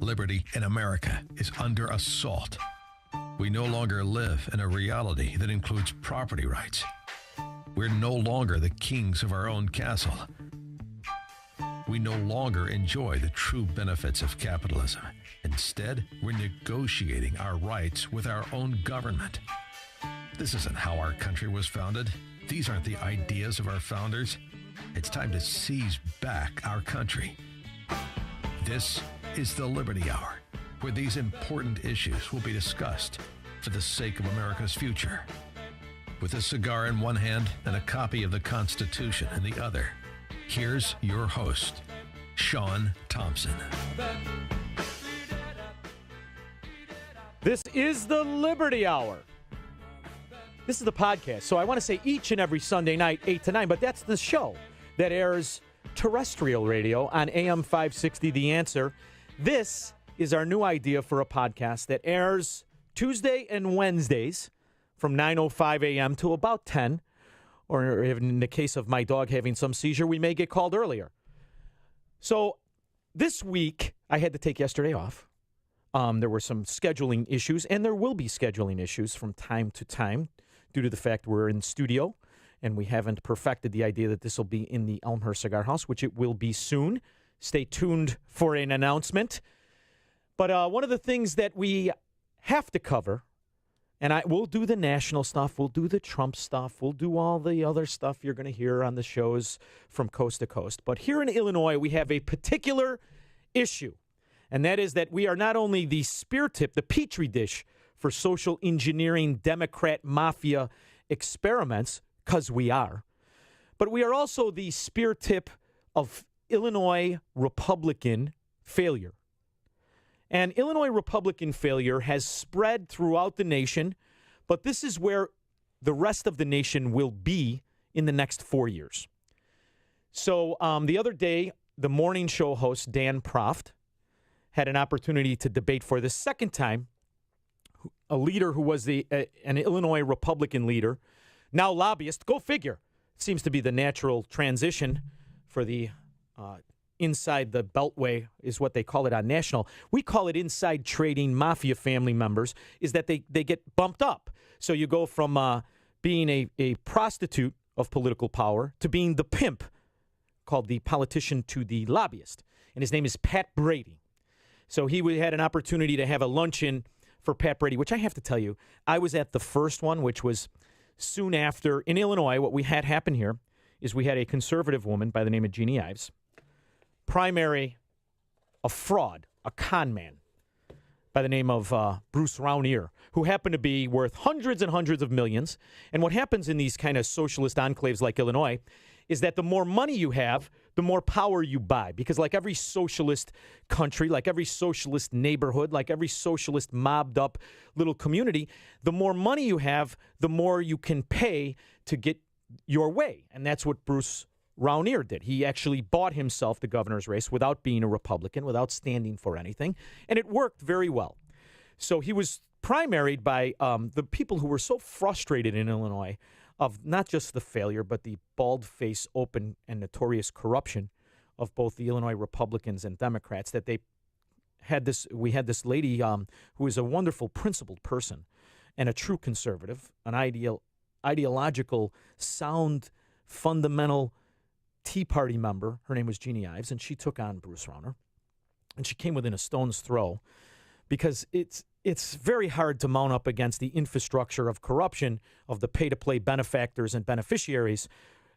Liberty in America is under assault. We no longer live in a reality that includes property rights. We're no longer the kings of our own castle. We no longer enjoy the true benefits of capitalism. Instead, we're negotiating our rights with our own government. This isn't how our country was founded. These aren't the ideas of our founders. It's time to seize back our country. This is the Liberty Hour, where these important issues will be discussed for the sake of America's future. With a cigar in one hand and a copy of the Constitution in the other, here's your host, Sean Thompson. This is the Liberty Hour. This is the podcast, so I want to say each and every Sunday night, 8 to 9, but that's the show that airs terrestrial radio on AM 560, The Answer. This is our new idea for a podcast that airs Tuesday and Wednesdays from 9:05 a.m. to about 10, or in the case of my dog having some seizure, we may get called earlier. So this week, I had to take yesterday off. There were some scheduling issues, and there will be scheduling issues from time to time due to the fact we're in studio and we haven't perfected the idea that this will be in the Elmhurst Cigar House, which it will be soon. Stay tuned for an announcement. But one of the things that we have to cover, and we'll do the national stuff, we'll do the Trump stuff, we'll do all the other stuff you're going to hear on the shows from coast to coast. But here in Illinois, we have a particular issue. And that is that we are not only the spear tip, the petri dish for social engineering Democrat mafia experiments, because we are, but we are also the spear tip of Illinois Republican failure. And Illinois Republican failure has spread throughout the nation, but this is where the rest of the nation will be in the next 4 years. So the other day, the morning show host, Dan Proft, had an opportunity to debate for the second time a leader who was an Illinois Republican leader, now lobbyist. Go figure. Seems to be the natural transition for the inside the Beltway is what they call it on national. We call it inside trading mafia family members, is that they get bumped up. So you go from being a prostitute of political power to being the pimp, called the politician to the lobbyist. And his name is Pat Brady. So he had an opportunity to have a luncheon for Pat Brady, which I have to tell you, I was at the first one, which was soon after. In Illinois, what we had happen here is we had a conservative woman by the name of Jeannie Ives, primary, a fraud, a con man by the name of Bruce Raunier, who happened to be worth hundreds and hundreds of millions. And what happens in these kind of socialist enclaves like Illinois is that the more money you have, the more power you buy. Because like every socialist country, like every socialist neighborhood, like every socialist mobbed up little community, the more money you have, the more you can pay to get your way. And that's what Bruce Raunier did. He actually bought himself the governor's race without being a Republican, without standing for anything. And it worked very well. So he was primaried by the people who were so frustrated in Illinois of not just the failure, but the bald-faced, open, and notorious corruption of both the Illinois Republicans and Democrats, that we had this lady who is a wonderful, principled person and a true conservative, an ideological, sound, fundamental Tea Party member. Her name was Jeannie Ives, and she took on Bruce Rauner. And she came within a stone's throw because it's very hard to mount up against the infrastructure of corruption of the pay-to-play benefactors and beneficiaries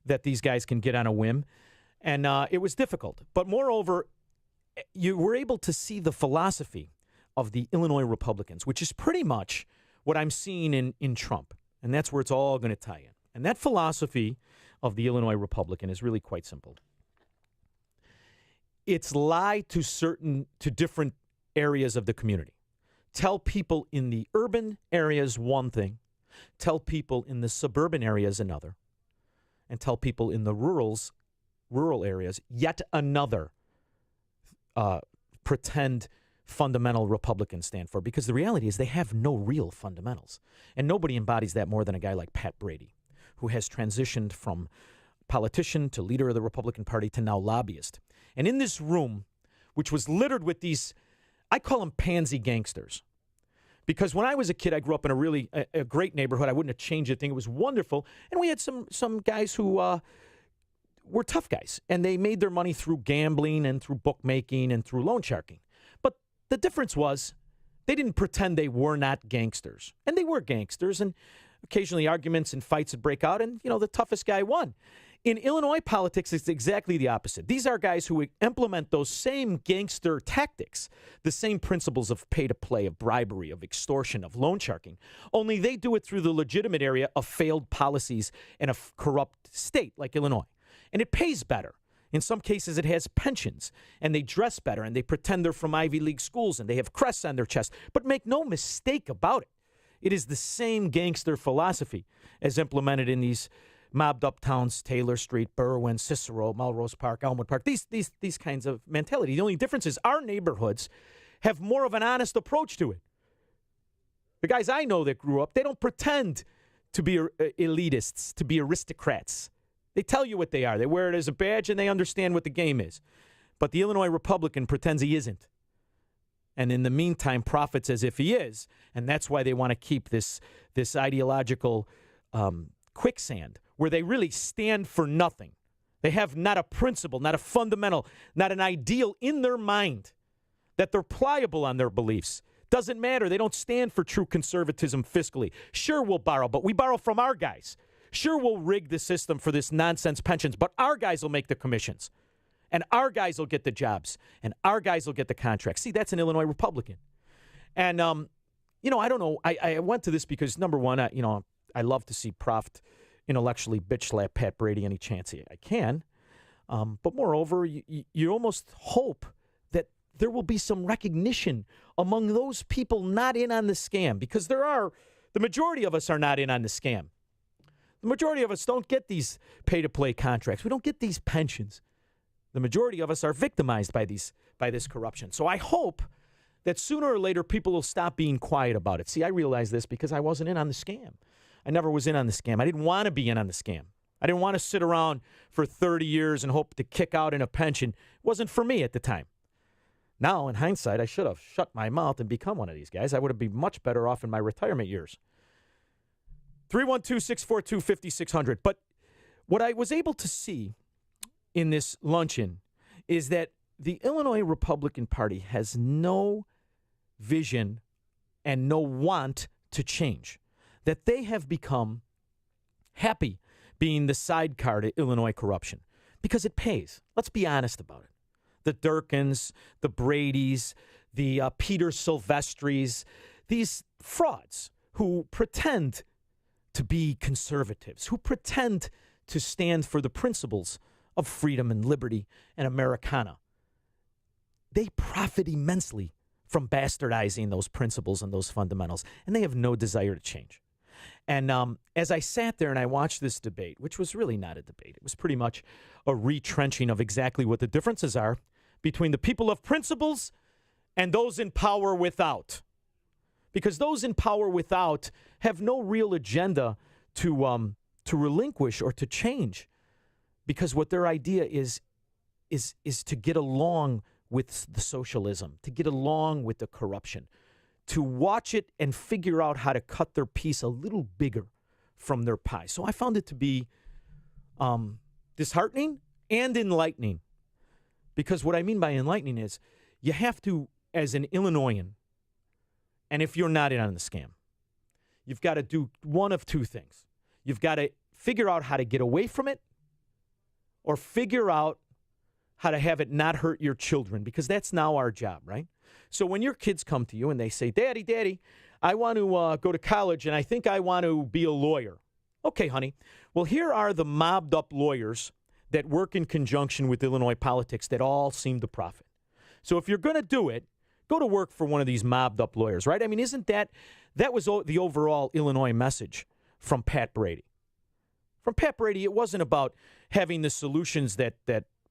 that these guys can get on a whim. And it was difficult. But moreover, you were able to see the philosophy of the Illinois Republicans, which is pretty much what I'm seeing in Trump. And that's where it's all going to tie in. And that philosophy of the Illinois Republican is really quite simple. It's lie to different areas of the community. Tell people in the urban areas one thing, tell people in the suburban areas another, and tell people in the rural areas yet another pretend fundamental Republican stand for. Because the reality is they have no real fundamentals. And nobody embodies that more than a guy like Pat Brady, who has transitioned from politician to leader of the Republican Party to now lobbyist. And in this room, which was littered with these I call them pansy gangsters. Because when I was a kid, I grew up in a great neighborhood. I wouldn't have changed a thing. It was wonderful. And we had some guys who were tough guys. And they made their money through gambling and through bookmaking and through loan sharking. But the difference was they didn't pretend they were not gangsters. And they were gangsters. And occasionally arguments and fights would break out. And, the toughest guy won. In Illinois politics, it's exactly the opposite. These are guys who implement those same gangster tactics, the same principles of pay-to-play, of bribery, of extortion, of loan sharking, only they do it through the legitimate area of failed policies in a corrupt state like Illinois. And it pays better. In some cases, it has pensions, and they dress better, and they pretend they're from Ivy League schools, and they have crests on their chest. But make no mistake about it. It is the same gangster philosophy as implemented in these mobbed-up towns, Taylor Street, Berwyn, Cicero, Melrose Park, Elmwood Park, these kinds of mentality. The only difference is our neighborhoods have more of an honest approach to it. The guys I know that grew up, they don't pretend to be elitists, to be aristocrats. They tell you what they are. They wear it as a badge, and they understand what the game is. But the Illinois Republican pretends he isn't. And in the meantime, profits as if he is. And that's why they want to keep this ideological quicksand, where they really stand for nothing. They have not a principle, not a fundamental, not an ideal in their mind, that they're pliable on their beliefs. Doesn't matter. They don't stand for true conservatism fiscally. Sure, we'll borrow, but we borrow from our guys. Sure, we'll rig the system for this nonsense pensions, but our guys will make the commissions. And our guys will get the jobs. And our guys will get the contracts. See, that's an Illinois Republican. And, I don't know. I went to this because, number one, I love to see Proft intellectually bitch slap Pat Brady any chance I can. But moreover, you almost hope that there will be some recognition among those people not in on the scam, because the majority of us are not in on the scam. The majority of us don't get these pay-to-play contracts. We don't get these pensions. The majority of us are victimized by this corruption. So I hope that sooner or later people will stop being quiet about it. See, I realize this because I wasn't in on the scam. I never was in on the scam. I didn't want to be in on the scam. I didn't want to sit around for 30 years and hope to kick out in a pension. It wasn't for me at the time. Now, in hindsight, I should have shut my mouth and become one of these guys. I would have been much better off in my retirement years. 312-642-5600. But what I was able to see in this luncheon is that the Illinois Republican Party has no vision and no want to change. That they have become happy being the sidecar to Illinois corruption because it pays. Let's be honest about it. The Durkins, the Bradys, the Peter Silvestris, these frauds who pretend to be conservatives, who pretend to stand for the principles of freedom and liberty and Americana. They profit immensely from bastardizing those principles and those fundamentals, and they have no desire to change. And as I sat there and I watched this debate, which was really not a debate, it was pretty much a retrenching of exactly what the differences are between the people of principles and those in power without. Because those in power without have no real agenda to relinquish or to change. Because what their idea is to get along with the socialism, to get along with the corruption, to watch it and figure out how to cut their piece a little bigger from their pie. So I found it to be disheartening and enlightening. Because what I mean by enlightening is you have to, as an Illinoisan, and if you're not in on the scam, you've got to do one of two things. You've got to figure out how to get away from it, or figure out how to have it not hurt your children, because that's now our job, right? So when your kids come to you and they say, Daddy, I want to go to college and I think I want to be a lawyer. Okay, honey. Well, here are the mobbed up lawyers that work in conjunction with Illinois politics that all seem to profit. So if you're going to do it, go to work for one of these mobbed up lawyers, right? I mean, isn't that was the overall Illinois message from Pat Brady. From Pat Brady, it wasn't about having the solutions that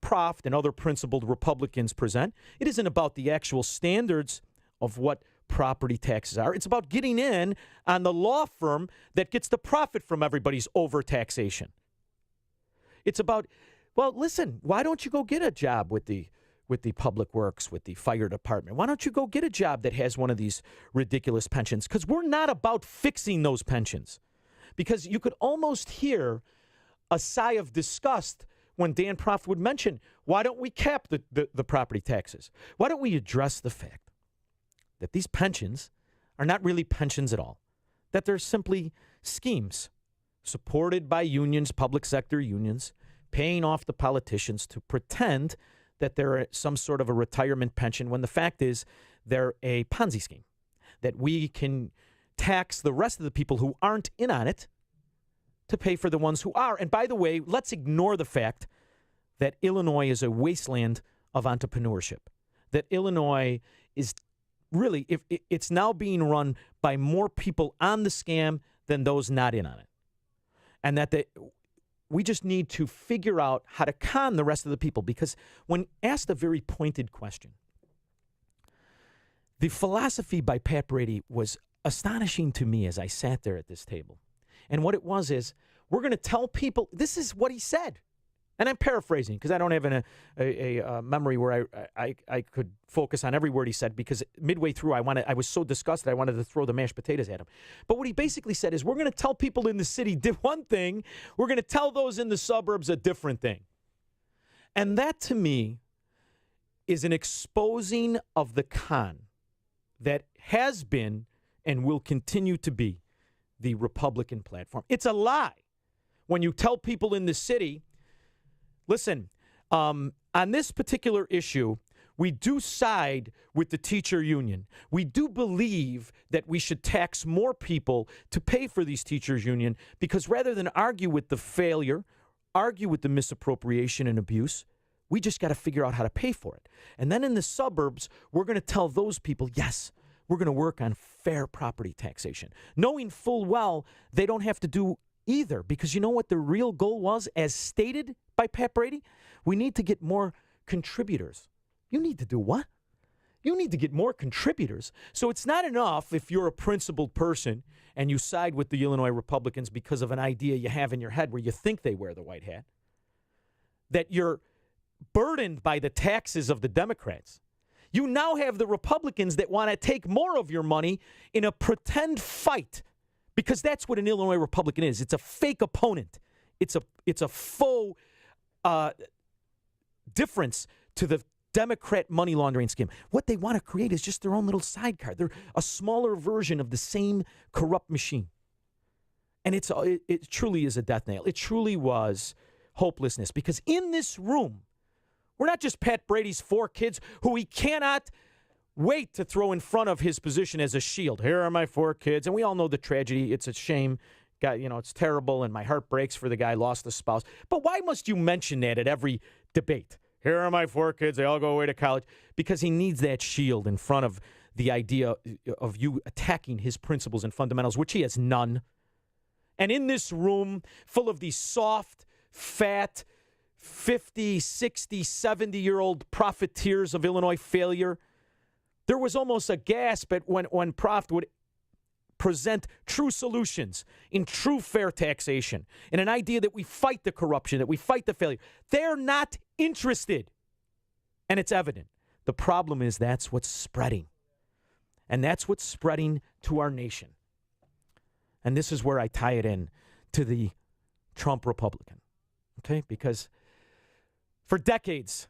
Proft and other principled Republicans present. It isn't about the actual standards of what property taxes are. It's about getting in on the law firm that gets the profit from everybody's overtaxation. It's about, well, listen, why don't you go get a job with the with the public works, with the fire department. Why don't you go get a job that has one of these ridiculous pensions? Because we're not about fixing those pensions. Because you could almost hear a sigh of disgust when Dan Proft would mention, why don't we cap the property taxes? Why don't we address the fact that these pensions are not really pensions at all, that they're simply schemes supported by unions, public sector unions, paying off the politicians to pretend that they're some sort of a retirement pension when the fact is they're a Ponzi scheme, that we can tax the rest of the people who aren't in on it to pay for the ones who are. And by the way, let's ignore the fact that Illinois is a wasteland of entrepreneurship, that Illinois is really, it's now being run by more people on the scam than those not in on it. And that we just need to figure out how to con the rest of the people. Because when asked a very pointed question, the philosophy by Pat Brady was astonishing to me as I sat there at this table. And what it was is, we're going to tell people, this is what he said. And I'm paraphrasing because I don't have a memory where I could focus on every word he said, because midway through I was so disgusted I wanted to throw the mashed potatoes at him. But what he basically said is, we're going to tell people in the city one thing, we're going to tell those in the suburbs a different thing. And that to me is an exposing of the con that has been and will continue to be the Republican platform. It's a lie when you tell people in the city, listen, on this particular issue, we do side with the teacher union. We do believe that we should tax more people to pay for these teachers' union, because rather than argue with the failure, argue with the misappropriation and abuse, we just got to figure out how to pay for it. And then in the suburbs, we're going to tell those people, yes, we're going to work on fair property taxation, knowing full well they don't have to do either, because you know what the real goal was, as stated by Pat Brady? We need to get more contributors. You need to do what? You need to get more contributors. So it's not enough if you're a principled person and you side with the Illinois Republicans because of an idea you have in your head where you think they wear the white hat, that you're burdened by the taxes of the Democrats. You now have the Republicans that want to take more of your money in a pretend fight, because that's what an Illinois Republican is. It's a fake opponent. It's a faux difference to the Democrat money laundering scheme. What they want to create is just their own little sidecar. They're a smaller version of the same corrupt machine. And it truly is a death nail. It truly was hopelessness, because in this room, we're not just Pat Brady's 4 kids who he cannot wait to throw in front of his position as a shield. Here are my 4 kids. And we all know the tragedy. It's a shame. God, it's terrible, and my heart breaks for the guy lost a spouse. But why must you mention that at every debate? Here are my 4 kids. They all go away to college. Because he needs that shield in front of the idea of you attacking his principles and fundamentals, which he has none. And in this room full of these soft, fat, 50, 60, 70-year-old profiteers of Illinois failure, there was almost a gasp at when Proft would present true solutions in true fair taxation, in an idea that we fight the corruption, that we fight the failure. They're not interested. And it's evident. The problem is that's what's spreading. And that's what's spreading to our nation. And this is where I tie it in to the Trump Republican. Okay? Because for decades,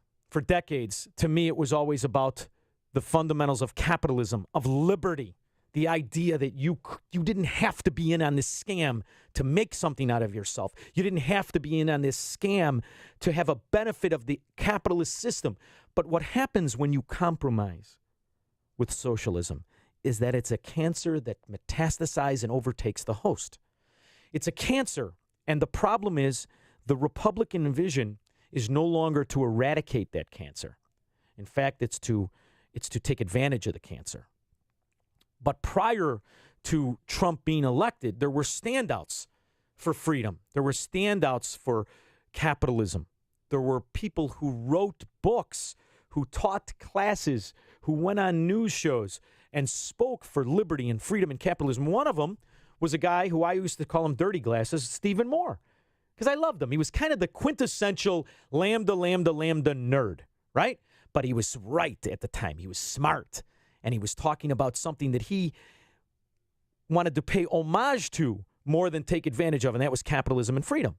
to me, it was always about the fundamentals of capitalism, of liberty, the idea that you didn't have to be in on this scam to make something out of yourself. You didn't have to be in on this scam to have a benefit of the capitalist system. But what happens when you compromise with socialism is that it's a cancer that metastasizes and overtakes the host. It's a cancer, and the problem is the Republican vision is no longer to eradicate that cancer. In fact, it's to take advantage of the cancer. But prior to Trump being elected, there were standouts for freedom. There were standouts for capitalism. There were people who wrote books, who taught classes, who went on news shows and spoke for liberty and freedom and capitalism. One of them was a guy who I used to call him Dirty Glasses, Stephen Moore, because I loved him. He was kind of the quintessential lambda nerd, right? But he was right at the time. He was smart. And he was talking about something that he wanted to pay homage to more than take advantage of, and that was capitalism and freedom.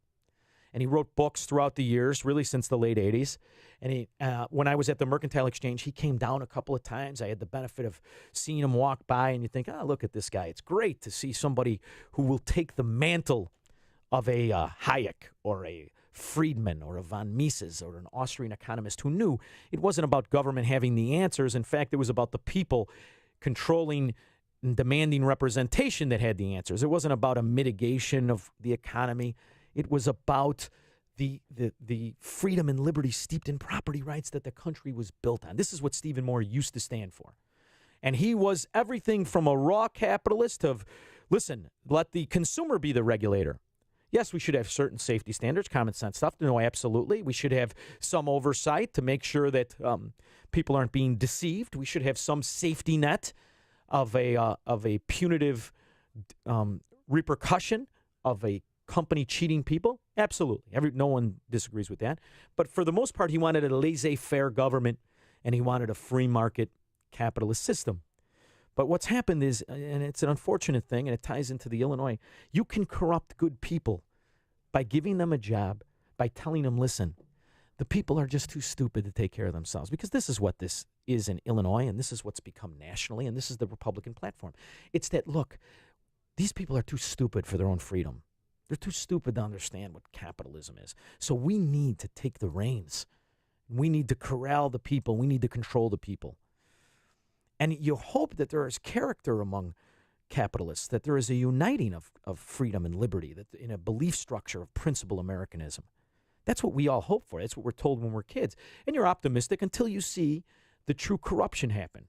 And he wrote books throughout the years, really since the late 80s. And he, when I was at the Mercantile Exchange, he came down a couple of times. I had the benefit of seeing him walk by, and you think, oh, look at this guy. It's great to see somebody who will take the mantle of a Hayek or a Friedman or a von Mises or an Austrian economist who knew it wasn't about government having the answers. In fact, it was about the people controlling and demanding representation that had the answers. It wasn't about a mitigation of the economy. It was about the freedom and liberty steeped in property rights that the country was built on. This is what Stephen Moore used to stand for. And he was everything from a raw capitalist of, listen, let the consumer be the regulator. Yes, we should have certain safety standards, common sense stuff. No, absolutely. We should have some oversight to make sure that people aren't being deceived. We should have some safety net of a punitive repercussion of a company cheating people. Absolutely. No one disagrees with that. But for the most part, he wanted a laissez-faire government, and he wanted a free market capitalist system. But what's happened is, and it's an unfortunate thing, and it ties into the Illinois, you can corrupt good people by giving them a job, by telling them, listen, the people are just too stupid to take care of themselves. Because this is what this is in Illinois, and this is what's become nationally, and this is the Republican platform. It's that, look, these people are too stupid for their own freedom. They're too stupid to understand what capitalism is. So we need to take the reins. We need to corral the people. We need to control the people. And you hope that there is character among capitalists, that there is a uniting of freedom and liberty, that in a belief structure of principle Americanism. That's what we all hope for. That's what we're told when we're kids. And you're optimistic until you see the true corruption happen.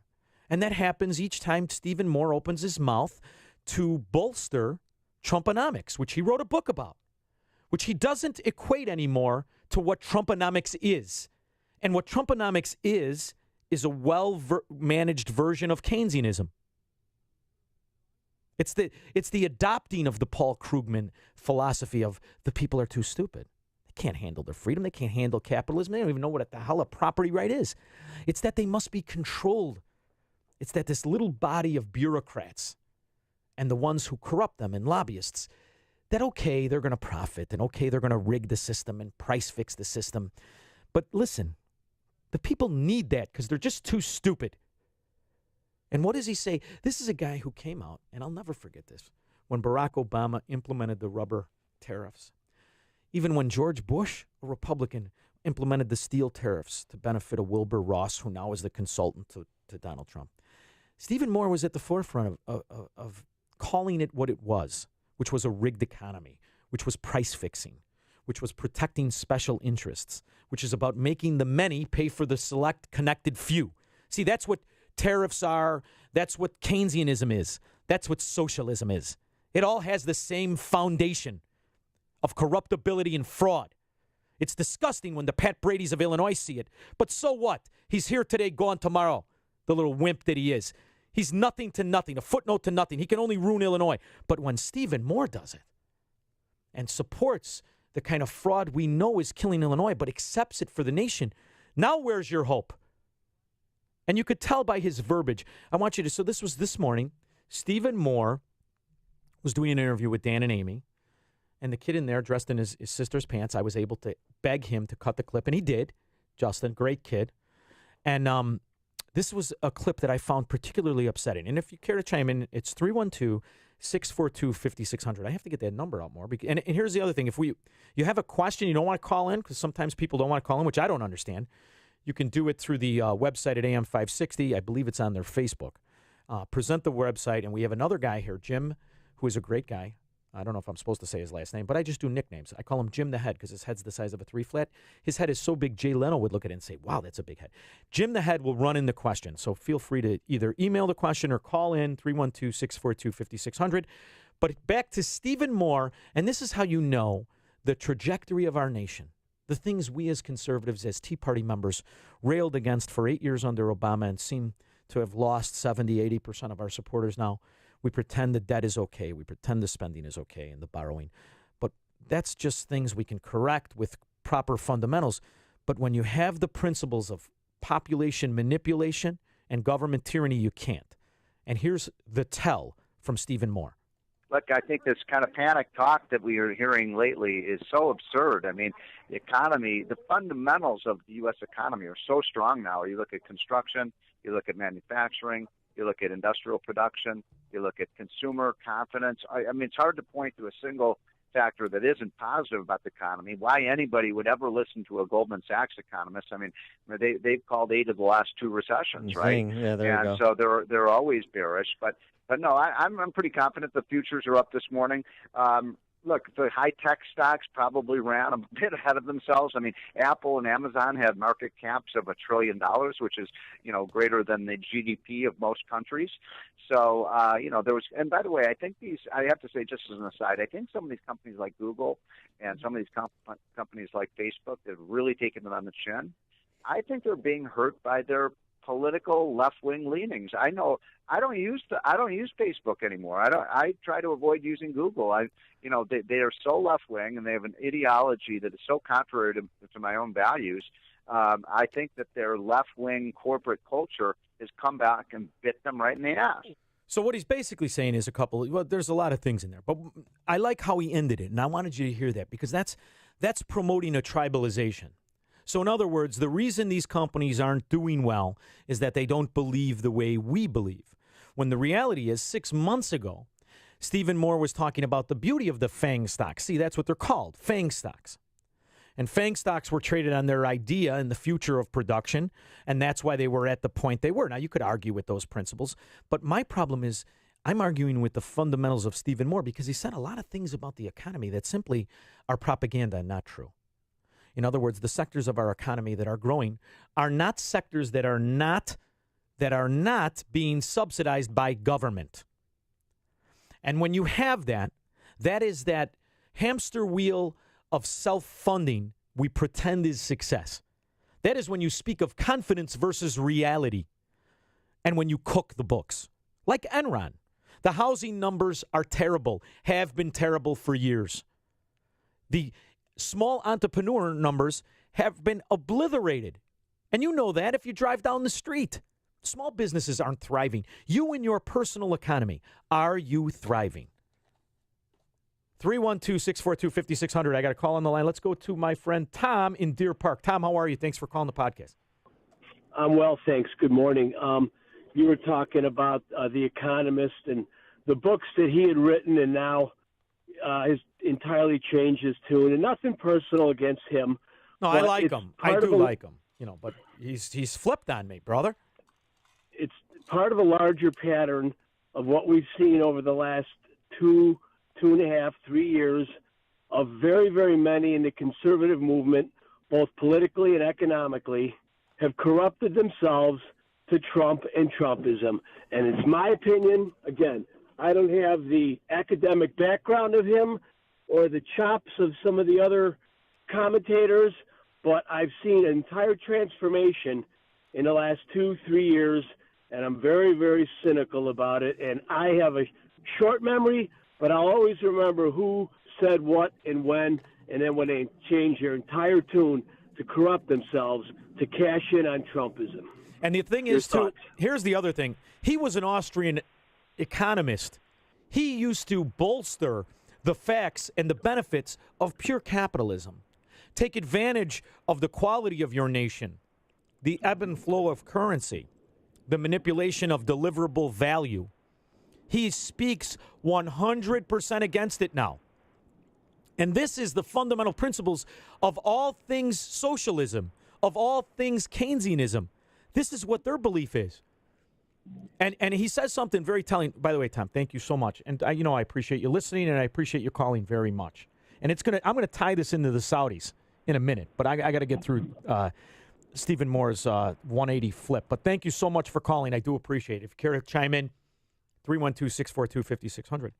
And that happens each time Stephen Moore opens his mouth to bolster Trumponomics, which he wrote a book about, which he doesn't equate anymore to what Trumponomics is. And what Trumponomics is a well-managed version of Keynesianism. It's the adopting of the Paul Krugman philosophy of the people are too stupid. They can't handle their freedom. They can't handle capitalism. They don't even know what the hell a property right is. It's that they must be controlled. It's that this little body of bureaucrats and the ones who corrupt them and lobbyists, that okay, they're going to profit, and okay, they're going to rig the system and price fix the system. But listen, the people need that because they're just too stupid. And what does he say? This is a guy who came out, and I'll never forget this, when Barack Obama implemented the rubber tariffs. Even when George Bush, a Republican, implemented the steel tariffs to benefit a Wilbur Ross, who now is the consultant to Donald Trump. Stephen Moore was at the forefront of calling it what it was, which was a rigged economy, which was price fixing, which was protecting special interests, which is about making the many pay for the select connected few. See, that's what tariffs are. That's what Keynesianism is. That's what socialism is. It all has the same foundation of corruptibility and fraud. It's disgusting when the Pat Brady's of Illinois see it. But so what? He's here today, gone tomorrow, the little wimp that he is. He's nothing to nothing, a footnote to nothing. He can only ruin Illinois. But when Stephen Moore does it and supports the kind of fraud we know is killing Illinois, but accepts it for the nation, now where's your hope? And you could tell by his verbiage. I want you to, so this was this morning. Stephen Moore was doing an interview with Dan and Amy, and the kid in there dressed in his sister's pants. I was able to beg him to cut the clip, and he did. Justin, great kid. And this was a clip that I found particularly upsetting. And if you care to chime in, it's 312-642-5600. I have to get that number out more. And here's the other thing. If you have a question, you don't want to call in, because sometimes people don't want to call in, which I don't understand. You can do it through the website at AM560. I believe it's on their Facebook. Present the website, and we have another guy here, Jim, who is a great guy. I don't know if I'm supposed to say his last name, but I just do nicknames. I call him Jim the Head because his head's the size of a 3-flat. His head is so big, Jay Leno would look at it and say, wow, that's a big head. Jim the Head will run in the question, so feel free to either email the question or call in 312-642-5600. But back to Stephen Moore, and this is how you know the trajectory of our nation, the things we as conservatives, as Tea Party members, railed against for 8 years under Obama and seem to have lost 70, 80% of our supporters now. We pretend the debt is okay. We pretend the spending is okay and the borrowing. But that's just things we can correct with proper fundamentals. But when you have the principles of population manipulation and government tyranny, you can't. And here's the tell from Stephen Moore. Look, I think this kind of panic talk that we are hearing lately is so absurd. I mean, the economy, the fundamentals of the U.S. economy are so strong now. You look at construction, you look at manufacturing, you look at industrial production, you look at consumer confidence. I mean, it's hard to point to a single factor that isn't positive about the economy. Why anybody would ever listen to a Goldman Sachs economist? I mean, they've called 8 of the last 2 recessions, right? Yeah, there you go. So they're always bearish, but no, I'm pretty confident the futures are up this morning. Look, the high-tech stocks probably ran a bit ahead of themselves. I mean, Apple and Amazon had market caps of $1 trillion, which is, greater than the GDP of most countries. So, there was, and by the way, I think I have to say, just as an aside, I think some of these companies like Google and some of these companies like Facebook that have really taken it on the chin, I think they're being hurt by their political left-wing leanings. I know I don't use Facebook anymore. I try to avoid using Google. They are so left-wing and they have an ideology that is so contrary to my own values. I think that their left-wing corporate culture has come back and bit them right in the ass. So what he's basically saying is there's a lot of things in there, but I like how he ended it, and I wanted you to hear that because that's promoting a tribalization. So in other words, the reason these companies aren't doing well is that they don't believe the way we believe. When the reality is 6 months ago, Stephen Moore was talking about the beauty of the FANG stocks. See, that's what they're called, FANG stocks. And FANG stocks were traded on their idea in the future of production, and that's why they were at the point they were. Now, you could argue with those principles, but my problem is I'm arguing with the fundamentals of Stephen Moore because he said a lot of things about the economy that simply are propaganda and not true. In other words, the sectors of our economy that are growing are not sectors that are not being subsidized by government. And when you have that is that hamster wheel of self-funding we pretend is success. That is when you speak of confidence versus reality and when you cook the books. Like Enron. The housing numbers are terrible, have been terrible for years. The small entrepreneur numbers have been obliterated. And you know that if you drive down the street. Small businesses aren't thriving. You in your personal economy, are you thriving? 312-642-5600. I got a call on the line. Let's go to my friend Tom in Deer Park. Tom, how are you? Thanks for calling the podcast. I'm well, thanks. Good morning. You were talking about The Economist and the books that he had written, and now has entirely changed his tune. And nothing personal against him. No, I like him. I do like him. But he's flipped on me, brother. It's part of a larger pattern of what we've seen over the last 2.5, 3 years of very, very many in the conservative movement, both politically and economically, have corrupted themselves to Trump and Trumpism. And it's my opinion, again, I don't have the academic background of him or the chops of some of the other commentators, but I've seen an entire transformation in the last 2-3 years, and I'm very, very cynical about it. And I have a short memory, but I'll always remember who said what and when, and then when they change their entire tune to corrupt themselves to cash in on Trumpism. And the thing is, too, here's the other thing. He was an Austrian economist. He used to bolster the facts and the benefits of pure capitalism. Take advantage of the quality of your nation, the ebb and flow of currency, the manipulation of deliverable value. He speaks 100% against it now. And this is the fundamental principles of all things socialism, of all things Keynesianism. This is what their belief is. And he says something very telling. By the way, Tom, thank you so much. And I appreciate you listening, and I appreciate you calling very much. And I'm going to tie this into the Saudis in a minute, but I got to get through Stephen Moore's 180 flip. But thank you so much for calling. I do appreciate it. If you care to chime in, 312-642-5600.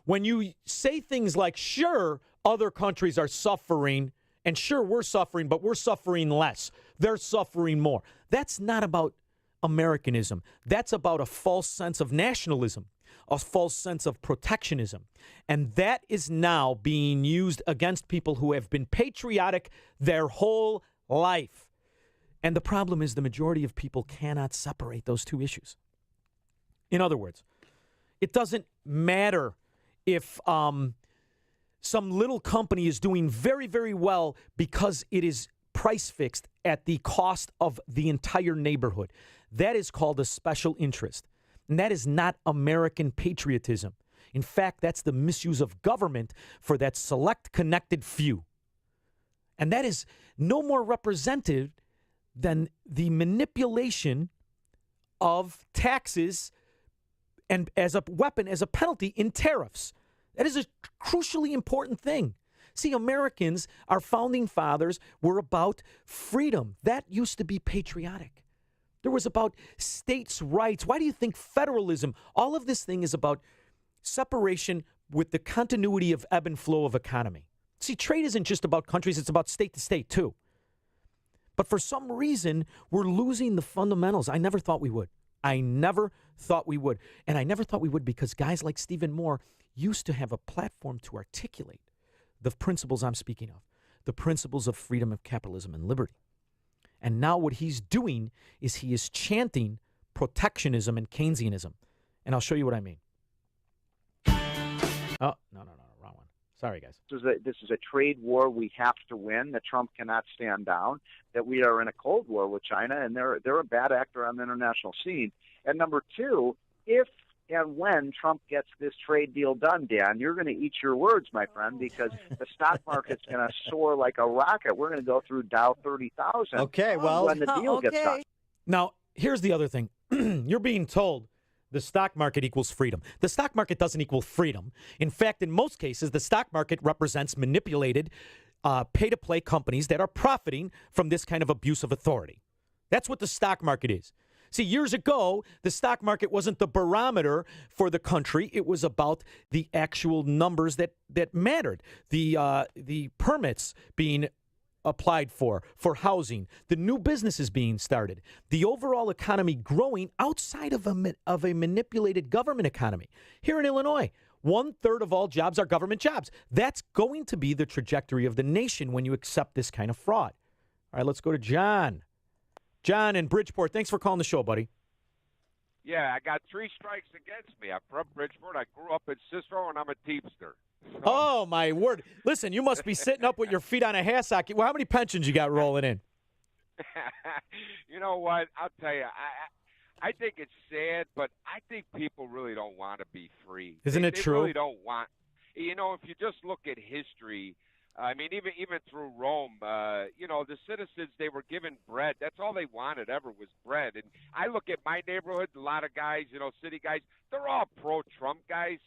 When you say things like, sure, other countries are suffering, and sure, we're suffering, but we're suffering less. They're suffering more. That's not about Americanism. That's about a false sense of nationalism, a false sense of protectionism. And that is now being used against people who have been patriotic their whole life. And the problem is the majority of people cannot separate those two issues. In other words, it doesn't matter if some little company is doing very, very well because it is price fixed at the cost of the entire neighborhood. That is called a special interest. And that is not American patriotism. In fact, that's the misuse of government for that select connected few. And that is no more represented than the manipulation of taxes and as a weapon, as a penalty in tariffs. That is a crucially important thing. See, Americans, our founding fathers, were about freedom. That used to be patriotic. There was about states' rights. Why do you think federalism, all of this thing is about separation with the continuity of ebb and flow of economy? See, trade isn't just about countries, it's about state to state too. But for some reason, we're losing the fundamentals. I never thought we would. And I never thought we would because guys like Stephen Moore used to have a platform to articulate the principles I'm speaking of, the principles of freedom, of capitalism, and liberty. And now what he's doing is he is chanting protectionism and Keynesianism. And I'll show you what I mean. Oh, no, wrong one. Sorry, guys. This is a trade war we have to win, that Trump cannot stand down, that we are in a Cold War with China, and they're a bad actor on the international scene. And number two, if and when Trump gets this trade deal done, Dan, you're going to eat your words, my friend, because the stock market's going to soar like a rocket. We're going to go through Dow 30,000 when the deal gets done. Now, here's the other thing. You're being told the stock market equals freedom. The stock market doesn't equal freedom. In fact, in most cases, the stock market represents manipulated, pay-to-play companies that are profiting from this kind of abuse of authority. That's what the stock market is. See, years ago, the stock market wasn't the barometer for the country. It was about the actual numbers that mattered. The permits being applied for housing, the new businesses being started, the overall economy growing outside of a manipulated government economy. Here in Illinois, 1/3 of all jobs are government jobs. That's going to be the trajectory of the nation when you accept this kind of fraud. All right, let's go to John. John in Bridgeport, thanks for calling the show, buddy. Yeah, I got 3 strikes against me. I'm from Bridgeport. I grew up in Cicero, and I'm a Teamster. So. Oh, my word. Listen, you must be sitting up with your feet on a hassock. Well, how many pensions you got rolling in? You know what? I'll tell you. I think it's sad, but I think people really don't want to be free. Isn't it true? They really don't want. You know, if you just look at history, I mean, even through Rome, the citizens, they were given bread. That's all they wanted ever was bread. And I look at my neighborhood, a lot of guys, city guys, they're all pro-Trump guys.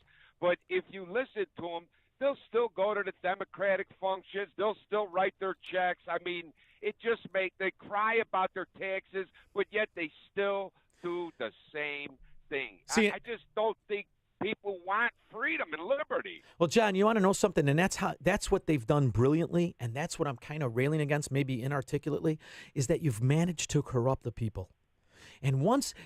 But if you listen to them, they'll still go to the Democratic functions. They'll still write their checks. I mean, they cry about their taxes, but yet they still do the same thing. See, I just don't think people want freedom and liberty. Well, John, you want to know something? And that's what they've done brilliantly, and that's what I'm kind of railing against, maybe inarticulately, is that you've managed to corrupt the people. And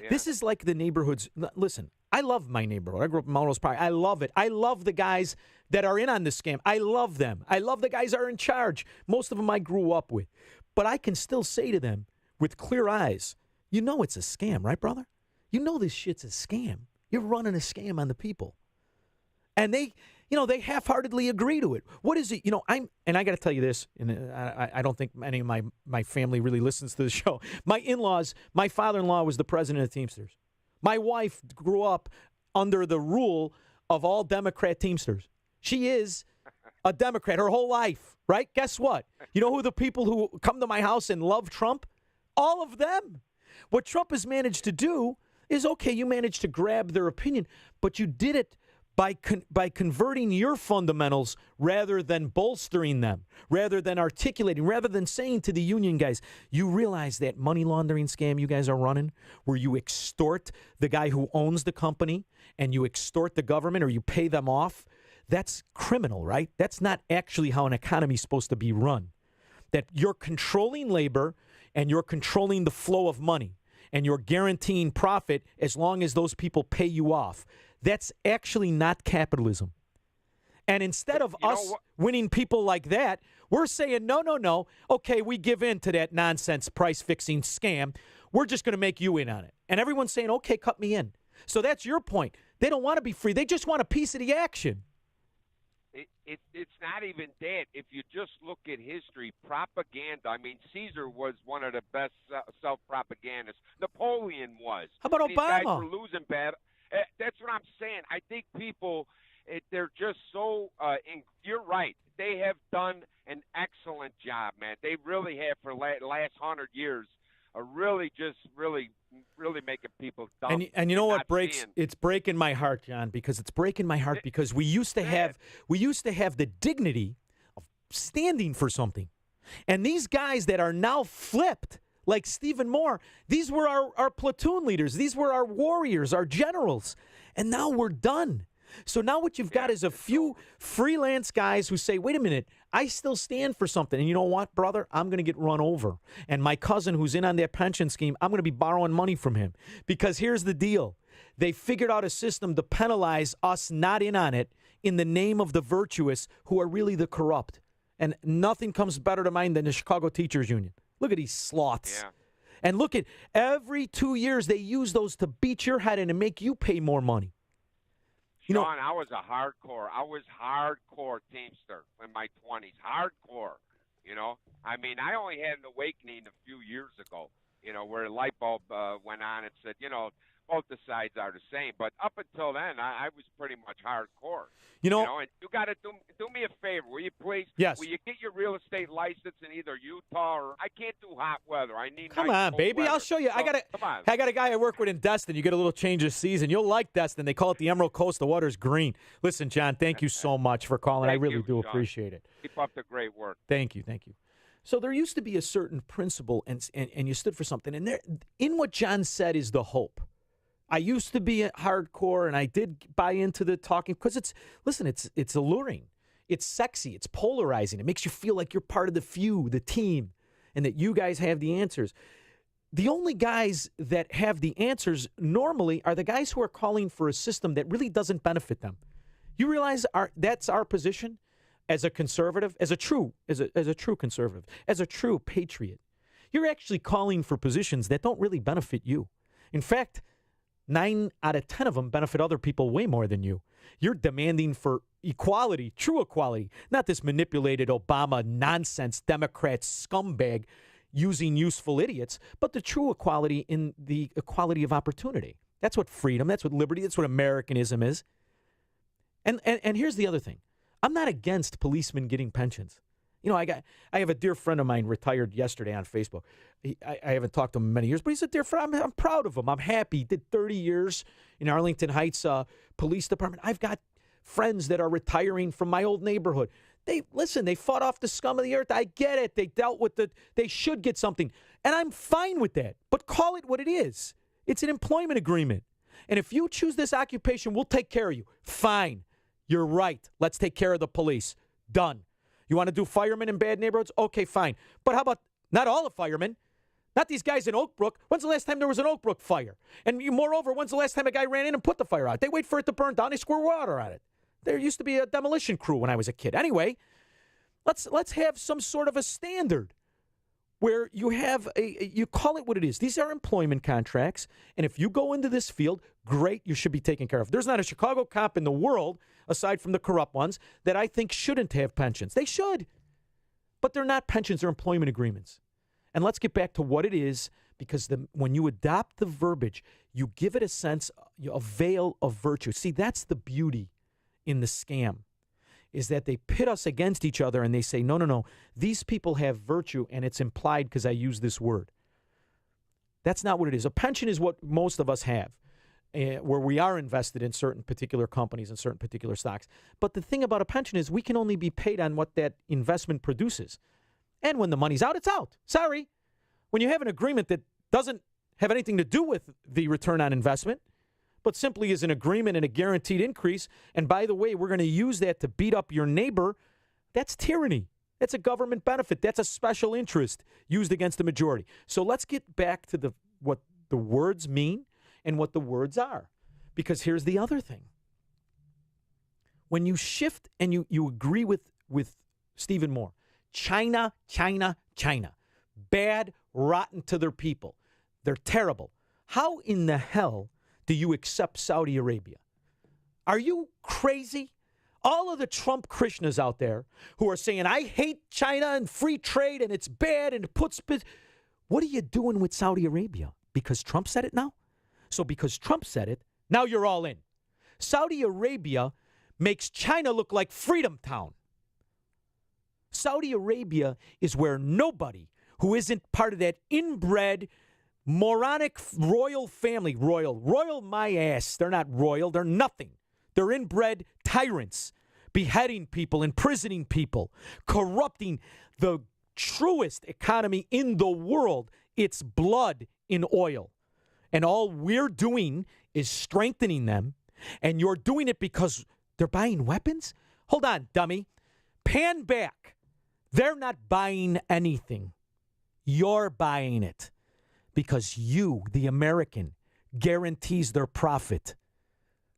this is like the neighborhoods. Listen, I love my neighborhood. I grew up in Melrose Park. I love it. I love the guys that are in on this scam. I love them. I love the guys that are in charge. Most of them I grew up with. But I can still say to them with clear eyes, you know it's a scam, right, brother? You know this shit's a scam. You're running a scam on the people. And they half-heartedly agree to it. What is it? And I got to tell you this, and I don't think any of my family really listens to the show. My in-laws, my father-in-law was the president of Teamsters. My wife grew up under the rule of all Democrat Teamsters. She is a Democrat her whole life, right? Guess what? You know who the people who come to my house and love Trump? All of them. What Trump has managed to do is, okay, you managed to grab their opinion, but you did it by converting your fundamentals rather than bolstering them, rather than articulating, rather than saying to the union guys, you realize that money laundering scam you guys are running, where you extort the guy who owns the company and you extort the government or you pay them off, that's criminal, right? That's not actually how an economy is supposed to be run. That you're controlling labor and you're controlling the flow of money and you're guaranteeing profit as long as those people pay you off. That's actually not capitalism. And instead of us winning people like that, we're saying, no. Okay, we give in to that nonsense price-fixing scam. We're just going to make you in on it. And everyone's saying, okay, cut me in. So that's your point. They don't want to be free. They just want a piece of the action. It's not even that. If you just look at history, propaganda, I mean, Caesar was one of the best self-propagandists. Napoleon was. How about Obama? These guys were losing battle. That's what I'm saying. I think people, they're just so, you're right. They have done an excellent job, man. They really have for the last 100 years. Really making people dumb. And you know what breaks? It's breaking my heart, John, because it's breaking my heart because we used to have the dignity of standing for something, and these guys that are now flipped, like Stephen Moore, these were our platoon leaders, these were our warriors, our generals, and now we're done. So now what you've got is a few freelance guys who say, wait a minute, I still stand for something. And you know what, brother? I'm going to get run over. And my cousin who's in on that pension scheme, I'm going to be borrowing money from him. Because here's the deal. They figured out a system to penalize us not in on it in the name of the virtuous who are really the corrupt. And nothing comes better to mind than the Chicago Teachers Union. Look at these sloths. Yeah. And look at every 2 years they use those to beat your head in and make you pay more money. Sean, I was a hardcore Teamster in my 20s. Hardcore, I mean, I only had an awakening a few years ago, where a light bulb went on and said, both the sides are the same. But up until then, I was pretty much hardcore. And you got to do me a favor, will you please? Yes. Will you get your real estate license in either Utah or I can't do hot weather. I need Come nice on, baby. weather. I'll show you. So, I got a guy I work with in Destin. You get a little change of season. You'll like Destin. They call it the Emerald Coast. The water's green. Listen, John, thank you so much for calling. I really do appreciate it. Keep up the great work. Thank you. So there used to be a certain principle, and you stood for something. And there, in what John said is the hope. I used to be hardcore, and I did buy into the talking because it's alluring. It's sexy. It's polarizing. It makes you feel like you're part of the few, the team, and that you guys have the answers. The only guys that have the answers normally are the guys who are calling for a system that really doesn't benefit them. You realize that's our position as a conservative, as a true conservative, as a true patriot. You're actually calling for positions that don't really benefit you. In fact, 9 out of 10 of them benefit other people way more than you. You're demanding for equality, true equality, not this manipulated Obama nonsense Democrat scumbag using useful idiots, but the true equality in the equality of opportunity. That's what freedom, that's what liberty, that's what Americanism is. And here's the other thing. I'm not against policemen getting pensions. I have a dear friend of mine retired yesterday on Facebook. I haven't talked to him in many years, but he's a dear friend. I'm proud of him. I'm happy. He did 30 years in Arlington Heights Police Department. I've got friends that are retiring from my old neighborhood. They fought off the scum of the earth. I get it. They should get something. And I'm fine with that. But call it what it is. It's an employment agreement. And if you choose this occupation, we'll take care of you. Fine. You're right. Let's take care of the police. Done. You want to do firemen in bad neighborhoods? Okay, fine. But how about not all the firemen? Not these guys in Oak Brook. When's the last time there was an Oak Brook fire? And moreover, when's the last time a guy ran in and put the fire out? They wait for it to burn down. They squirt water on it. There used to be a demolition crew when I was a kid. Anyway, let's have some sort of a standard where you have you call it what it is. These are employment contracts. And if you go into this field, great, you should be taken care of. There's not a Chicago cop in the world, aside from the corrupt ones, that I think shouldn't have pensions. They should. But they're not pensions, they're employment agreements. And let's get back to what it is, because when you adopt the verbiage, you give it a sense, a veil of virtue. See, that's the beauty in the scam, is that they pit us against each other and they say, no, these people have virtue and it's implied because I use this word. That's not what it is. A pension is what most of us have, where we are invested in certain particular companies and certain particular stocks. But the thing about a pension is we can only be paid on what that investment produces. And when the money's out, it's out. Sorry. When you have an agreement that doesn't have anything to do with the return on investment, but simply is an agreement and a guaranteed increase, and by the way, we're going to use that to beat up your neighbor, that's tyranny. That's a government benefit. That's a special interest used against the majority. So let's get back to what the words mean and what the words are. Because here's the other thing. when you shift and you agree with Stephen Moore, China, China, China, bad, rotten to their people. They're terrible. How in the hell do you accept Saudi Arabia? Are you crazy? All of the Trump Krishnas out there who are saying, I hate China and free trade and it's bad and it puts... What are you doing with Saudi Arabia? Because Trump said it now? So because Trump said it, now you're all in. Saudi Arabia makes China look like Freedom Town. Saudi Arabia is where nobody who isn't part of that inbred, moronic royal family, royal my ass, they're not royal, they're nothing. They're inbred tyrants, beheading people, imprisoning people, corrupting the truest economy in the world. It's blood in oil. And all we're doing is strengthening them. And you're doing it because they're buying weapons? Hold on, dummy. Pan back. They're not buying anything. You're buying it because you, the American, guarantees their profit.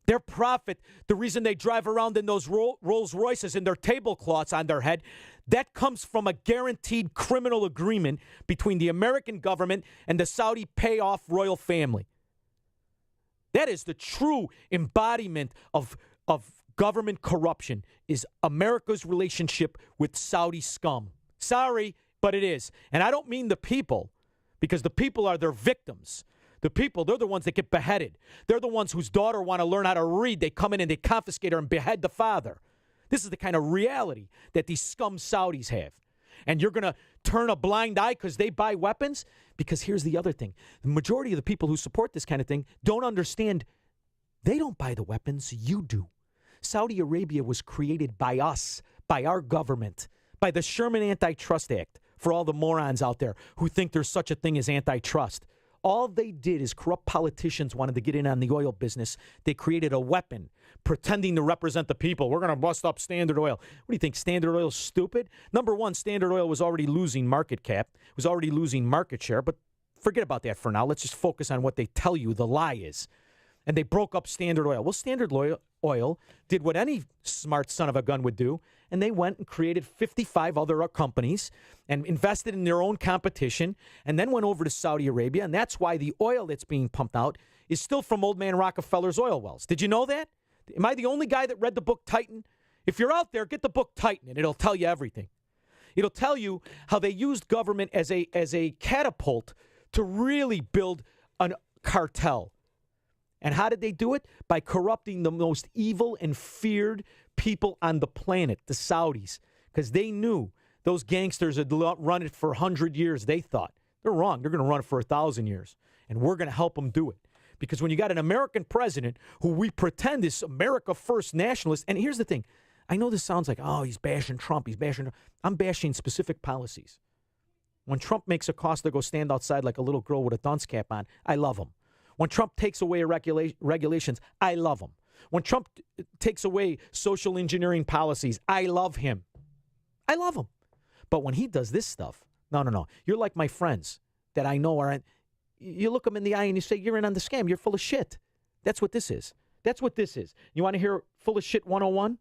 Their profit, the reason they drive around in those Rolls Royces and their tablecloths on their head, that comes from a guaranteed criminal agreement between the American government and the Saudi payoff royal family. That is the true embodiment of government corruption, is America's relationship with Saudi scum. Sorry, but it is. And I don't mean the people, because the people are their victims. The people, they're the ones that get beheaded. They're the ones whose daughter want to learn how to read. They come in and they confiscate her and behead the father. This is the kind of reality that these scum Saudis have. And you're going to turn a blind eye because they buy weapons? Because here's the other thing. The majority of the people who support this kind of thing don't understand. They don't buy the weapons. You do. Saudi Arabia was created by us, by our government, by the Sherman Antitrust Act, for all the morons out there who think there's such a thing as antitrust. All they did is corrupt politicians wanted to get in on the oil business. They created a weapon pretending to represent the people. We're going to bust up Standard Oil. What do you think? Standard Oil's stupid? Number one, Standard Oil was already losing market cap, was already losing market share. But forget about that for now. Let's just focus on what they tell you the lie is. And they broke up Standard Oil. Well, Standard Oil did what any smart son of a gun would do, and they went and created 55 other companies and invested in their own competition, and then went over to Saudi Arabia, and that's why the oil that's being pumped out is still from old man Rockefeller's oil wells. Did you know that? Am I the only guy that read the book Titan? If you're out there, get the book Titan, and it'll tell you everything. It'll tell you how they used government as a catapult to really build a cartel. And how did they do it? By corrupting the most evil and feared people on the planet, the Saudis, because they knew those gangsters had run it for 100 years. They thought. They're wrong. They're going to run it for 1,000 years. And we're going to help them do it. Because when you got an American president who we pretend is America First nationalist, and here's the thing. I know this sounds like, oh, he's bashing Trump. I'm bashing specific policies. When Trump makes a Costa go stand outside like a little girl with a dunce cap on, I love him. When Trump takes away regulations, I love him. When Trump takes away social engineering policies, I love him. I love him. But when he does this stuff, no. You're like my friends that I know are, you look them in the eye and you say, you're in on the scam. You're full of shit. That's what this is. That's what this is. You want to hear full of shit 101?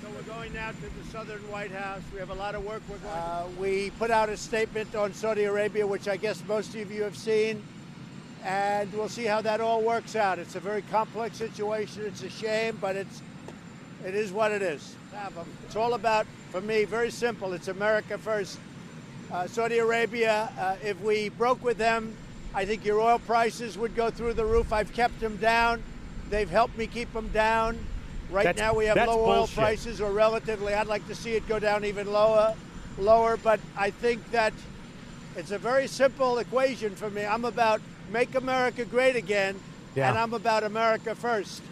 So we're going now to the Southern White House. We have a lot of work we're going to do. We put out a statement on Saudi Arabia, which I guess most of you have seen. And we'll see how that all works out. It's a very complex situation. It's a shame, but it is what it is. It's all about, for me, very simple. It's America first. Saudi Arabia, if we broke with them, I think your oil prices would go through the roof. I've kept them down. They've helped me keep them down. Right now we have low oil prices, or relatively. I'd like to see it go down even lower. But I think that it's a very simple equation for me. I'm about make America great again, and I'm about America first.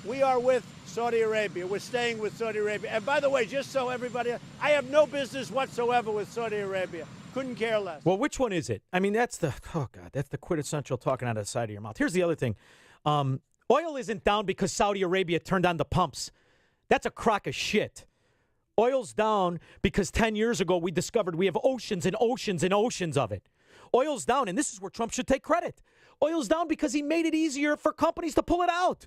We are with Saudi Arabia. We're staying with Saudi Arabia. And by the way, just so everybody, I have no business whatsoever with Saudi Arabia. Couldn't care less. Well, which one is it? I mean, that's the quintessential talking out of the side of your mouth. Here's the other thing. Oil isn't down because Saudi Arabia turned on the pumps. That's a crock of shit. Oil's down because 10 years ago we discovered we have oceans and oceans and oceans of it. Oil's down, and this is where Trump should take credit. Oil's down because he made it easier for companies to pull it out.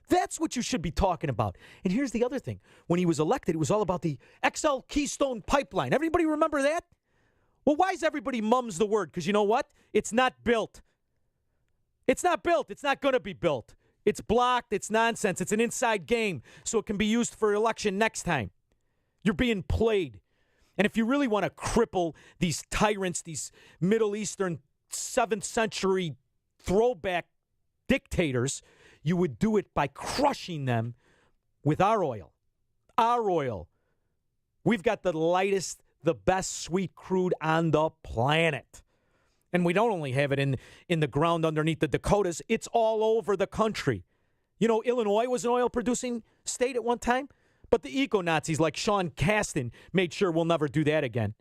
That's what you should be talking about. And here's the other thing. When he was elected, it was all about the XL Keystone Pipeline. Everybody remember that? Well, why is everybody mums the word? Because you know what? It's not built. It's not built. It's not going to be built. It's blocked. It's nonsense. It's an inside game so it can be used for election next time. You're being played. And if you really want to cripple these tyrants, these Middle Eastern 7th century throwback dictators, you would do it by crushing them with our oil. Our oil. We've got the lightest, the best sweet crude on the planet. And we don't only have it in the ground underneath the Dakotas. It's all over the country. You know, Illinois was an oil-producing state at one time, but the eco-Nazis like Sean Casten made sure we'll never do that again.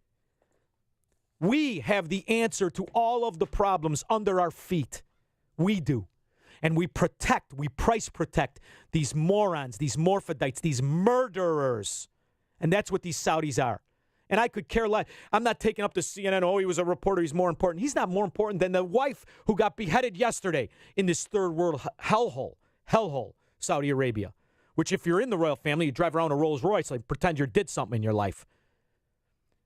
We have the answer to all of the problems under our feet. We do. And we price protect these morons, these morphidites, these murderers. And that's what these Saudis are. And I could care less. I'm not taking up to CNN, oh, he was a reporter, he's more important. He's not more important than the wife who got beheaded yesterday in this third world hellhole, Saudi Arabia. Which if you're in the royal family, you drive around a Rolls Royce, like pretend you did something in your life.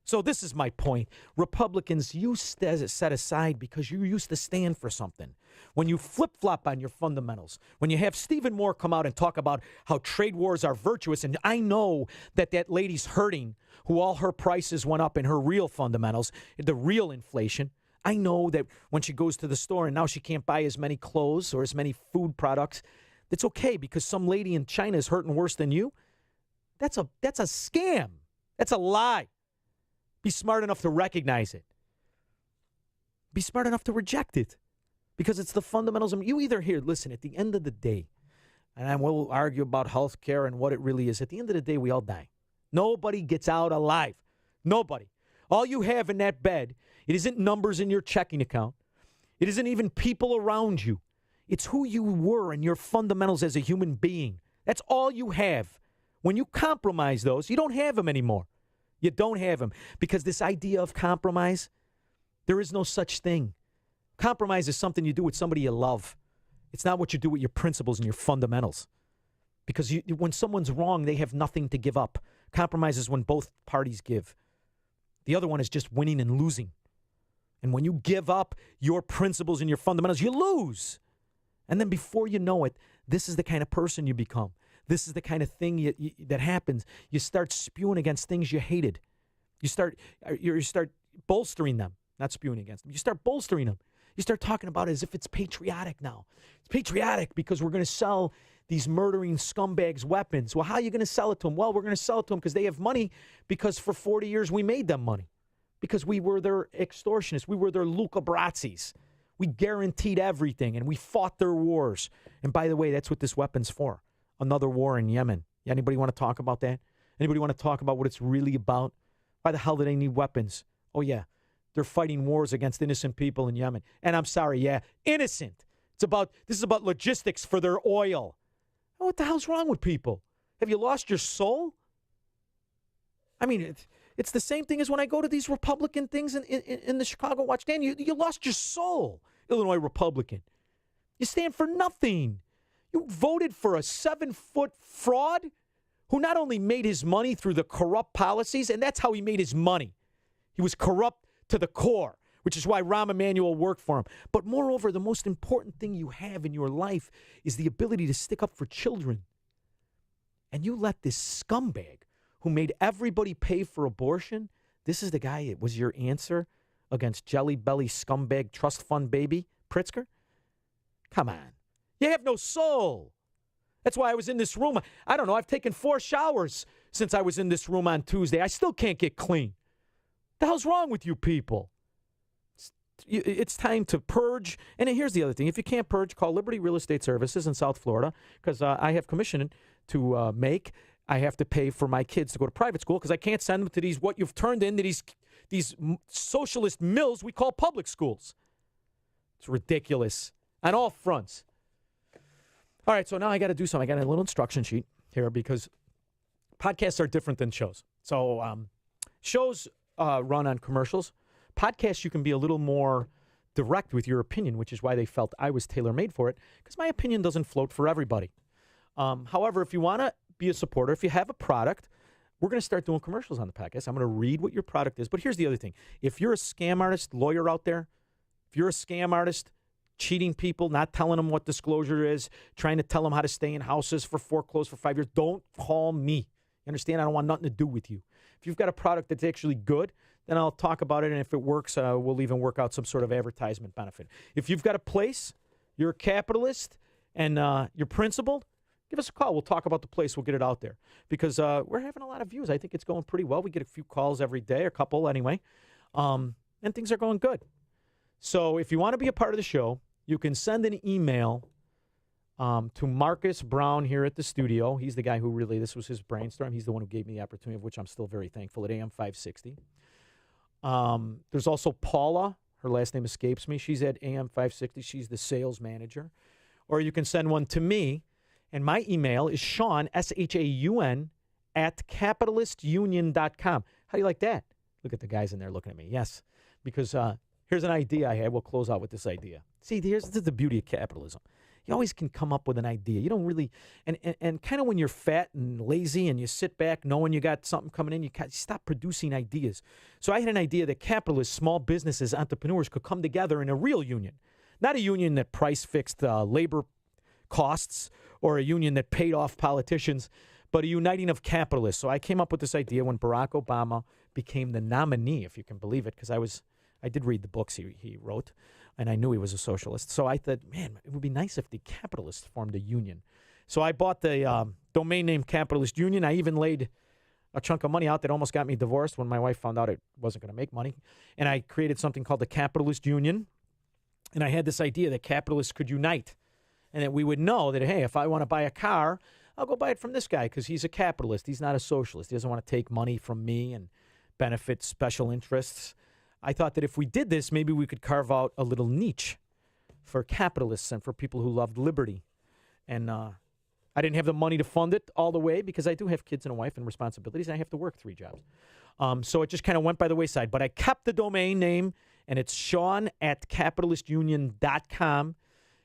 So this is my point. Republicans, you set aside because you used to stand for something. When you flip-flop on your fundamentals, when you have Stephen Moore come out and talk about how trade wars are virtuous, and I know that lady's hurting, who all her prices went up in her real fundamentals, the real inflation. I know that when she goes to the store and now she can't buy as many clothes or as many food products, it's okay because some lady in China is hurting worse than you. That's a scam. That's a lie. Be smart enough to recognize it. Be smart enough to reject it. Because it's the fundamentals. You either hear, listen, at the end of the day, and I will argue about health care and what it really is, at the end of the day, we all die. Nobody gets out alive. Nobody. All you have in that bed, it isn't numbers in your checking account. It isn't even people around you. It's who you were and your fundamentals as a human being. That's all you have. When you compromise those, you don't have them anymore. You don't have them. Because this idea of compromise, there is no such thing. Compromise is something you do with somebody you love. It's not what you do with your principles and your fundamentals. Because when someone's wrong, they have nothing to give up. Compromise is when both parties give. The other one is just winning and losing. And when you give up your principles and your fundamentals, you lose. And then before you know it, this is the kind of person you become. This is the kind of thing that happens. You start spewing against things you hated. You start bolstering them, not spewing against them. You start bolstering them. You start talking about it as if it's patriotic now. It's patriotic because we're going to sell these murdering scumbags weapons. Well, how are you going to sell it to them? Well, we're going to sell it to them because they have money because for 40 years we made them money. Because we were their extortionists. We were their Luca Brazzis. We guaranteed everything and we fought their wars. And by the way, that's what this weapon's for. Another war in Yemen. Anybody want to talk about that? Anybody want to talk about what it's really about? Why the hell do they need weapons? Oh, yeah. They're fighting wars against innocent people in Yemen. And I'm sorry, yeah, innocent. This is about logistics for their oil. What the hell's wrong with people? Have you lost your soul? I mean, it's the same thing as when I go to these Republican things in the Chicago Watch. Dan, you lost your soul, Illinois Republican. You stand for nothing. You voted for a 7-foot fraud who not only made his money through the corrupt policies, and that's how he made his money. He was corrupt to the core, which is why Rahm Emanuel worked for him. But moreover, the most important thing you have in your life is the ability to stick up for children. And you let this scumbag who made everybody pay for abortion, this is the guy that was your answer against Jelly Belly scumbag trust fund baby Pritzker? Come on. You have no soul. That's why I was in this room. I don't know, I've taken 4 showers since I was in this room on Tuesday. I still can't get clean. The hell's wrong with you people? It's time to purge. And here's the other thing. If you can't purge, call Liberty Real Estate Services in South Florida because I have commission to make. I have to pay for my kids to go to private school because I can't send them to these, what you've turned into these socialist mills we call public schools. It's ridiculous on all fronts. All right, so now I got to do something. I got a little instruction sheet here because podcasts are different than shows. So shows run on commercials. Podcasts, you can be a little more direct with your opinion, which is why they felt I was tailor-made for it, because my opinion doesn't float for everybody. However, if you want to be a supporter, if you have a product, we're going to start doing commercials on the podcast. I'm going to read what your product is. But here's the other thing. If you're a scam artist, lawyer out there, if you're a scam artist, cheating people, not telling them what disclosure is, trying to tell them how to stay in houses for foreclosed for 5 years, don't call me. You understand? I don't want nothing to do with you. If you've got a product that's actually good, then I'll talk about it. And if it works, we'll even work out some sort of advertisement benefit. If you've got a place, you're a capitalist, and you're principled, give us a call. We'll talk about the place. We'll get it out there because we're having a lot of views. I think it's going pretty well. We get a few calls every day, a couple anyway, and things are going good. So if you want to be a part of the show, you can send an email to Marcus Brown here at the studio. He's the guy who really, this was his brainstorm. He's the one who gave me the opportunity, of which I'm still very thankful, at AM 560. There's also Paula. Her last name escapes me. She's at AM 560. She's the sales manager. Or you can send one to me. And my email is Shaun, S-H-A-U-N, at capitalistunion.com. How do you like that? Look at the guys in there looking at me. Yes, because here's an idea I had. We'll close out with this idea. See, this is the beauty of capitalism. You always can come up with an idea. You don't really, and kind of when you're fat and lazy and you sit back knowing you got something coming in, you stop producing ideas. So I had an idea that capitalists, small businesses, entrepreneurs could come together in a real union. Not a union that price-fixed labor costs or a union that paid off politicians, but a uniting of capitalists. So I came up with this idea when Barack Obama became the nominee, if you can believe it, because I did read the books he wrote, and I knew he was a socialist. So I thought, man, it would be nice if the capitalists formed a union. So I bought the domain name Capitalist Union. I even laid a chunk of money out that almost got me divorced when my wife found out it wasn't going to make money. And I created something called the Capitalist Union. And I had this idea that capitalists could unite and that we would know that, hey, if I want to buy a car, I'll go buy it from this guy because he's a capitalist. He's not a socialist. He doesn't want to take money from me and benefit special interests. I thought that if we did this, maybe we could carve out a little niche for capitalists and for people who loved liberty. And I didn't have the money to fund it all the way because I do have kids and a wife and responsibilities, and I have to work 3 jobs. So it just kind of went by the wayside. But I kept the domain name, and it's Shaun at capitalistunion.com.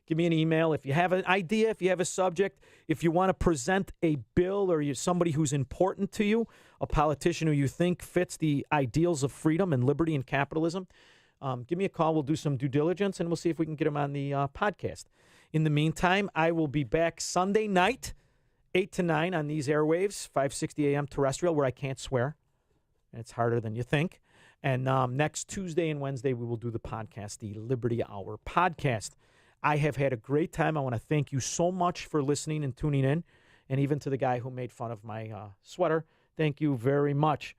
Give me an email. If you have an idea, if you have a subject, if you want to present a bill or you're somebody who's important to you, a politician who you think fits the ideals of freedom and liberty and capitalism, give me a call. We'll do some due diligence, and we'll see if we can get them on the podcast. In the meantime, I will be back Sunday night, 8 to 9 on these airwaves, 560 AM terrestrial, where I can't swear. And it's harder than you think. And next Tuesday and Wednesday, we will do the podcast, the Liberty Hour podcast. I have had a great time. I want to thank you so much for listening and tuning in, and even to the guy who made fun of my sweater. Thank you very much.